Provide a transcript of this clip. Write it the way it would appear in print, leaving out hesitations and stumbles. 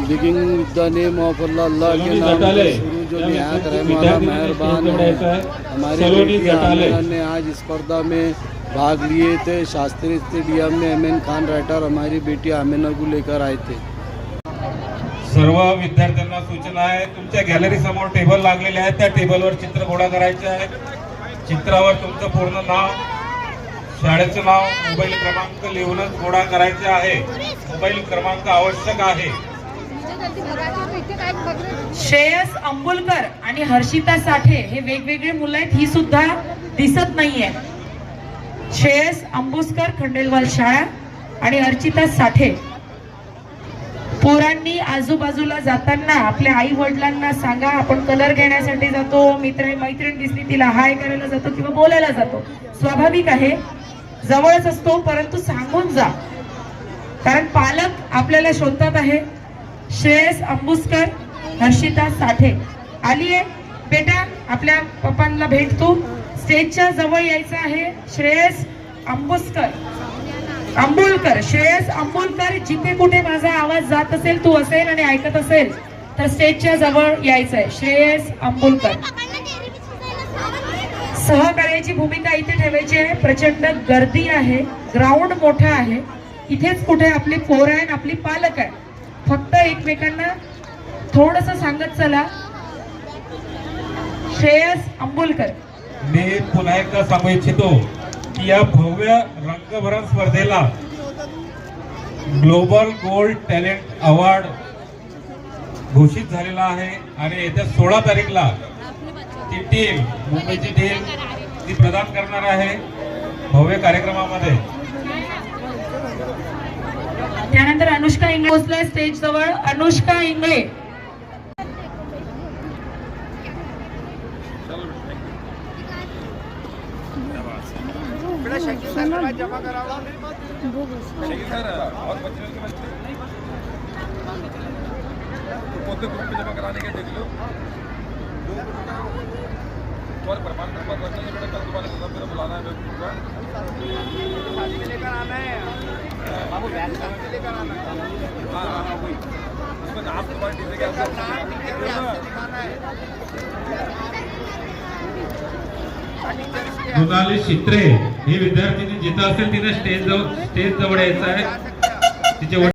बिगिंग विद the name of Allah के नाम से शुरू जो निहायत रहने वाला मेहरबान है। हमारी बेटी आमिना ने आज स्पर्धा में भाग लिए थे। शास्त्री स्टेडियम में अमीन खान राइटर हमारी बेटी आमिना को लेकर आए थे। सर्व विद्यार्थ्यांना सूचना आहे, तुमच्या गॅलरी समोर टेबल लागलेले आहेत, त्या टेबलवर चित्र गोळा करायचे आहे। चित्रावर तुमचं पूर्ण नाव, शाळेचं नाव, मोबाईल क्रमांक लिहूनच गोळा करायचे आहे। मोबाईल क्रमांक आवश्यक आहे। श्रेयस अंबुलकर आणि हर्षिता साठे हे वेगवेगळे मुलं आहेत, ही सुद्धा दिसत नाहीये। श्रेयस अंबुस्कर खंडेलवाल शाळा आणि हर्षिता साठे। पोरांनी आजूबाजूला जाताना आपल्या आई वडिलांना सांगा, आपण कलर घेण्यासाठी जातो, मैत्रीण दिसली तिला हाय करायला जातो किंवा बोलायला जातो, स्वाभाविक आहे, जवळच असतो, परंतु सांगून जा, कारण पालक आपल्याला शोधतात आहे। श्रेयस अंबुस्कर, हर्षिता साठे आली आहे बेटा, आपल्या पप्पांना भेटतो, स्टेजच्या जवळ यायचं आहे। श्रेयस अंबुलकर, श्रेयस अंबुलकर, जिथे कुठे माझा आवाज जात असेल, तू असेल आणि ऐकत असेल तर स्टेजच्या जवळ यायचं आहे। श्रेयस अंबुलकर, सहकार्याची भूमिका इथे ठेवायची आहे। प्रचंड गर्दी आहे, ग्राउंड मोठा आहे, इथेच कुठे आपली पोरं आहे, आपली पालक आहे, फक्त एकमेकांना थोडस सांगत चला। श्रेयस अंबुलकर, मी पुन्हा एकदा सांगू इच्छितो की या भव्य रंगभरण स्पर्धेला ग्लोबल गोल्ड टॅलेंट अवॉर्ड घोषित झालेला आहे आणि येत्या 16 तारीखला ती टीम, मुंबईची टीम ती प्रदान करणार आहे भव्य कार्यक्रमामध्ये। त्यानंतर अनुष्का इंगळे पोहोचलाय स्टेज जवळ। अनुष्का इंगळे, जमा कराओ ग्रुप में जमा कराने के देख लो। और प्रमाण पत्र रखने के बेटा, कल तुम्हारे सब मेरा बुलाना है, लेकर आना है बाबू, लेकर आना है। हाँ वही, उसमें नाम तुम्हारे टीचर के दिखाना है। मृणाली चित्रे ही विद्यार्थिनी जिथं असेल तिने स्टेज जवळ यायचं आहे। तिचे